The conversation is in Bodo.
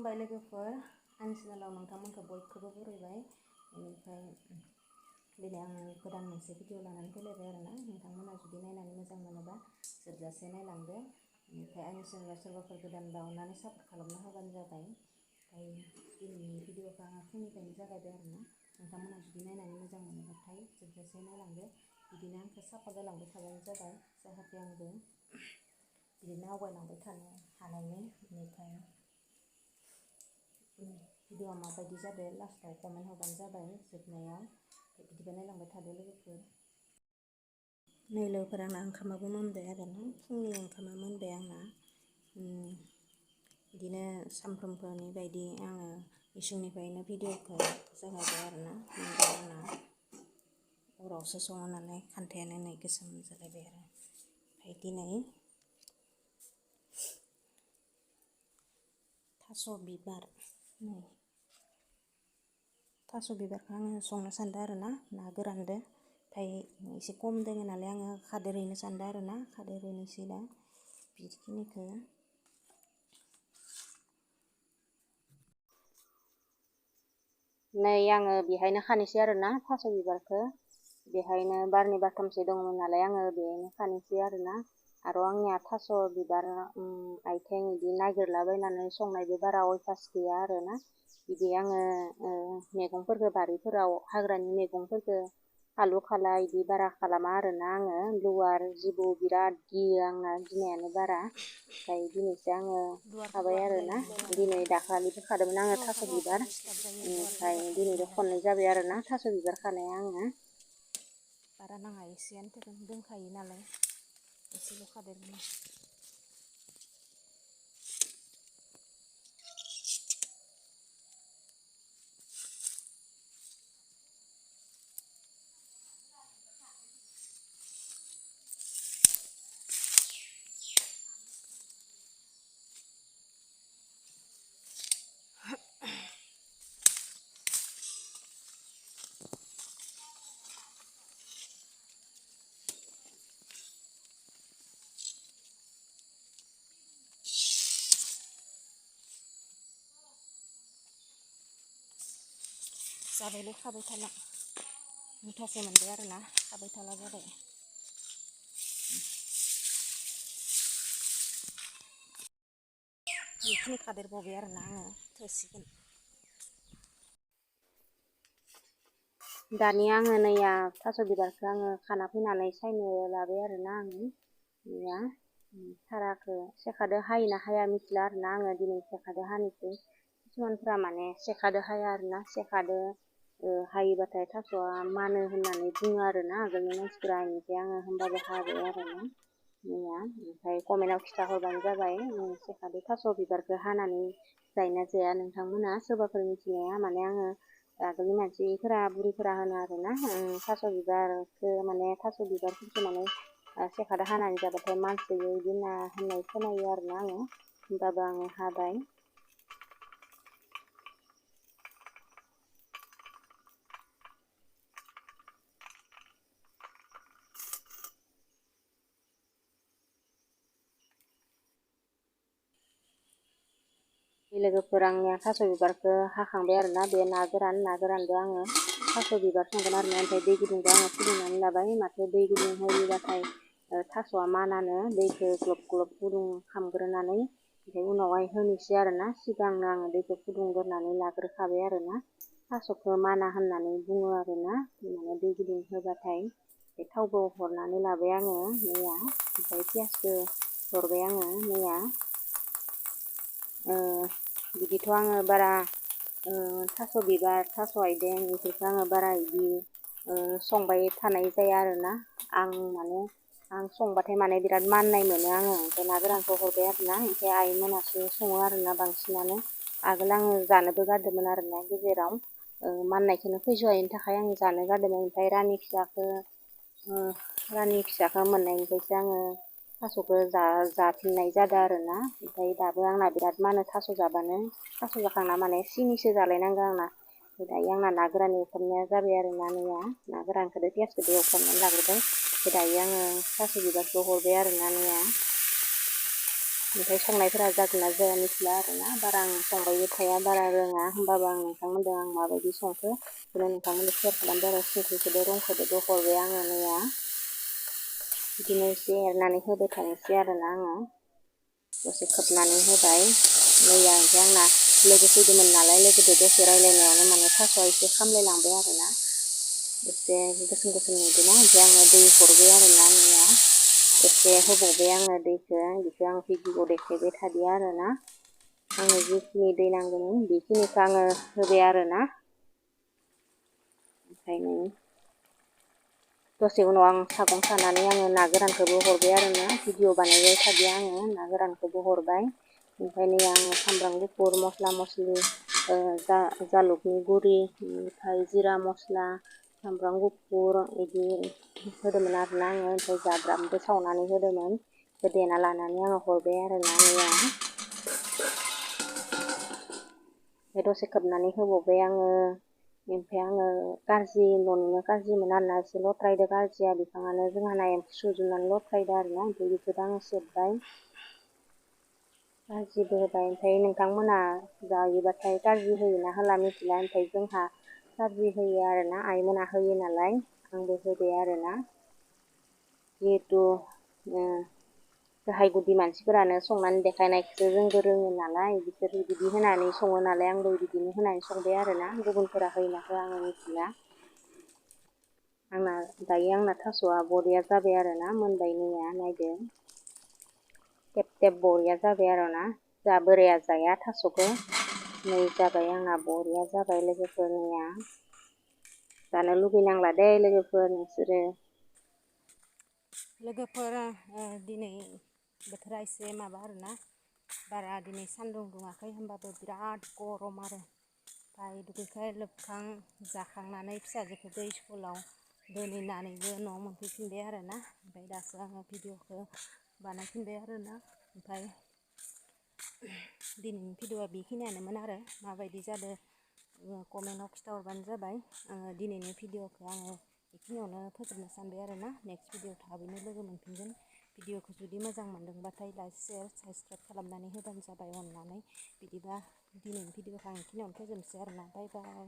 खुलुमबाय लोगोफोर, आंनि चेनेलाव नोंथांमोनखौ बयखौबो बरायबाय। बेनिफ्राय दिनै आं गोदान मोनसे भिडिअ लानानै फैलायबाय आरोना। नोंथांमोना जुदि नायनानै मोजां मोनोबा जोबजासे नायलांदो। बेनिफ्राय आंनि चेनेलाव सोरबाफोर गोदानबा अननानै सापर्ट खालामना होबानो जाबाय। ओमफ्राय दिनैनि भिडिअखौ आङो फुंनिफ्रायनो जागायबाय आरोना। नोंथांमोना जुदि नायनानै मोजां मोनोबाथाय जोबजासे नायलांदो। बिदिनो आंखौ सापर्ट होलांबाय थाबानो जाबाय, जाहाथे आंबो बिदिनो आवगायलांबाय थानो हानायनि। बेनिफ्राय भिडिअआ माबायदि जादों लास्टआव कमेन्ट हरबानो जाबाय। जोबनायाव बिदिबा नायलांबाय थादो लोगोफोर। नै लोगोफोर, आंना ओंखामाबो मोनबाय आरोना। फुंनि ओंखामा मोनबाय आंना। बिदिनो सानफ्रोमबोनि बायदि आङो इसिंनिफ्रायनो भिडिअखौ जागायबाय आरोना। आंना अरावसो सङो नालाय खान्थायानो नै गोसोम जालायबाय आरो। ओमफ्राय दिनै थास' बिबार, नै थास' बिबारखौ आङो संनो सान्दों आरोना, ना गोरानदो। ओमफ्राय एसे खम दोङो नालाय आङो खारदैहैनो सान्दों आरोना। खारदैहैनोसै दा बेखिनिखौ। नै आङो बेहायनो खानोसै आरोना थास' बिबारखौ। बेहायनो बारनै बारथामसो दङमोन नालाय आङो बेहायनो खानोसै आरोना। आरो आंनिया थास' बिबार आइथें बिदि नागिरलाबायनानै संनायबो बारा अयभास गैया आरोना। बिदि आङो मैगंफोरखौ बारिफोराव हाग्रानि मैगंफोरखौ खालु खाला बिदि बारा खालामा आरोना आङो। लुवार जिबौ बिराद गियो आंना गिनायानो बारा। ओमफ्राय दिनैसो आङो खाबाय आरोना। दिनै दाखालिबो खादोंमोन आङो थास' बिबार। ओमफ्राय दिनैबो खननै जाबाय आरोना थास' बिबार खानाया आङो। बारा नाङा, एसेयानो दोनखायो नालाय एसेल' खादेरगोन। जाबायलै, खाबाय थाला। मुथासे मोनबाय आरोना, खाबाय थाला जाबाय। बेखिनि खादेरबावबाय आरोना आङो, थोसिगोन। दानिया आङो नैया थास' बिबारखौ आङो खाना फैनानै सायनो लाबाय आरोना आङो। नैया थाराखौ सेखादो हायोना हाया मिथिला आरोना आङो दिनै सेखादो हानोसै। किसुमानफ्रा माने सेखादो हाया आरोना। सेखादो हायोबाथाय थास'आ मानो होननानै बुङो आरोना आगोलनि मानसिफोरा। बेनिफ्राय आङो होमबाबो हाबाय आरोना मैया। ओमफ्राय कमेन्टआव खिथाहरबानो जाबाय सेखादो थास' बिबारखौ हानानै जायोना जाया नोंथांमोना, सोरबाफोर मिथिनाया। माने आङो आगोलनि मानसिफोरा बुरैफोरा होनो आरोना थास' बिबारखौ माने थास' बिबारफोरखौ माने सेखादो हानानै जाबाथाय मानसोयो बिदि होनना होननाय खोनायो आरोना आङो। होमबाबो आङो हाबाय। लोगोफोर, आंनिया थास' बिबारखौ हाखांबाय आरोना। बे ना गोरानदो आङो थास' बिबार संगोन आरोना। ओमफ्राय दै गुदुंजों आङो फुदुंनानै लाबाय। माथो दै गुदुं होयोबाथाय थास'आ मानानो। दैखौ ग्लब ग्लब गुदुं खालामग्रोनानै ओमफ्राय उनावहाय होनोसै आरोना। सिगांनो आङो दैखौ फुदुंग्रोनानै लाग्रोखाबाय आरोना। थास'खौ माना होननानै बुङो आरोना, माने दै गुदुं होबाथाय। बे थावबो हरनानै लाबाय आङो मैया। ओमफ्राय पियासबो हरबाय आङो मैया। बिदिथ' आङो बारा थास' बिबार थास' आइदें बेफोरखौ आङो बारा बिदि संबाय थानाय जाया आरोना। आं संबाथाय माने बिराद माननाय मोनो आङो। ओमफ्राय ना गोरानखौ हरबाय आरोना। ओमफ्राय आइमोनासो सङो आरोना बांसिनानो। आगोल आङो जानोबो गारदोंमोन आरोना गेजेराव। माननायखौनो सैज' हायैनि थाखाय आं जानो गारदोंमोन। ओमफ्राय रानि फिसाखौ मोननायनिफ्रायसो आङो थास'खौ जाफिननाय जादों आरोना। ओमफ्राय दाबो आंना बिराद मानो थास' जाबानो। थास' जाखांना माने सिनिसो जालायनांगौ आंना। दायो आंना ना गोरान एवफ्रामनाया जाबाय आरोना नैया। ना गोरानखौदो पियासखौदो एवफ्रामनानै लाग्रोबाय। दायो आङो थास' बिबारखौ हरबाय आरोना नैया। ओमफ्राय संनायफोरा जागोन ना जाया मिथिला आरोना बारा आं संबायबो थाया बारा रोङा होमबाबो आं नोंथांमोनजों आं माबायदि संखो बेखौनो नोंथांमोननो सेयार खालामदों आरो संख्रिखौबो रंखौबो हरबाय आङो मैया बिदिनो एसे एरनानै होबाय थानोसै आरोना आङो दसे खोबनानै होबाय मैया ओमफ्राय आंना लोगो फैदोंमोन नालाय लोगोजों दसे रायलायनायावनो माने थास'आ एसे खामलायलांबाय आरोना एसे गोसोम गोसोम नुदोंना ओमफ्राय आङो दै हरबाय आरोना मैया एसे होबावबाय आङो दैखौ बेखौ आं भिडिअ देखायबाय थादों आरोना आङो जिखिनि दै नांगौमोन बेखिनिखौ आङो होबाय आरोना ओंखायनो दसे उनाव आं सागं सानानै आङो ना गोरानखौबो हरबाय आरोना भिडिअ बानायबाय थादों आङो ना गोरानखौबो हरबाय ओमफ्राय आङो सामब्राम गुफुर मस्ला मस्लि जालुकनि गुरि ओमफ्राय जिरा मस्ला सामब्राम गुफुर बिदि होदोंमोन आरोना आङो ओमफ्राय जाब्रामबो सावनानै होदोंमोन देना लानानै आङो हरबाय आरोना मैया ओमफ्राय दसे खोबनानै होबावबाय आङो ओमफ्राय आङो गाज्रि न'निनो गाज्रिमोन आरोना एसे लथ्रायदो गाज्रिया बिफाङानो जोंहाना एम्फौ सुजोबनानै लथ्रायदो आरोना ओमफ्राय बेखौथ' आङो सेबबाय गाज्रिबो होबाय ओमफ्राय नोंथांमोना जायोबाथाय गाज्रि होयोना होला मिथिला ओमफ्राय जोंहा गाज्रि होयो आरोना आइमोना होयो नालाय आंबो होबाय आरोना जिहेथु गाहाय गुदि मानसिफोरानो संनानै देखायनायखौसो जोंबो रोङो नालाय बिसोर बिदि होनानै सङो नालाय आंबो बिदिनो होनानै संबाय आरोना गुबुनफोरा होयोना होआ आङो मिथिला आंना थास'आ बरिया जाबाय आरोना मोनबाय मैया नायदो टेब टेब बरिया जाबाय आरोना जा बोराया जाया थास'खौ नै जाबाय आंना बरिया जाबाय लोगोफोरनिया जानो लुगैनांला दे लोगोफोर नोंसोरो लोगोफोर दिनै बोथोरा एसे माबा आरोना बारा दिनै सान्दुं दुङाखै होमबाबो बिराद गरम आरो ओमफ्राय दुगैखां लोबखां जाखांनानै फिसाजोखौबो स्कुलाव दोनहैनानैबो न'आव मोनफैफिनबाय आरोना ओमफ्राय दासो आङो भिडिअखौ बानायफिनबाय आरोना ओमफ्राय दिनैनि भिडिअआ बेखिनियानोमोन आरो माबायदि जादों कमेन्टआव खिन्थाहरबानो जाबाय आङो दिनैनि भिडिअखौ आङो बेखिनियावनो फोजोबनो सानबाय आरोना नेक्स्ट भिडिअ थाबैनो लोगो मोनफिनगोन भिडिअखौ जुदि मोजां मोनदोंबाथाय लाइक शेयार साबसक्राइब खालामनानै होबानो जाबाय अननानै बिदिबा दिनैनि भिडिअखौ आं बेखिनियावनो फोजोबनोसै आरोना बाय बाय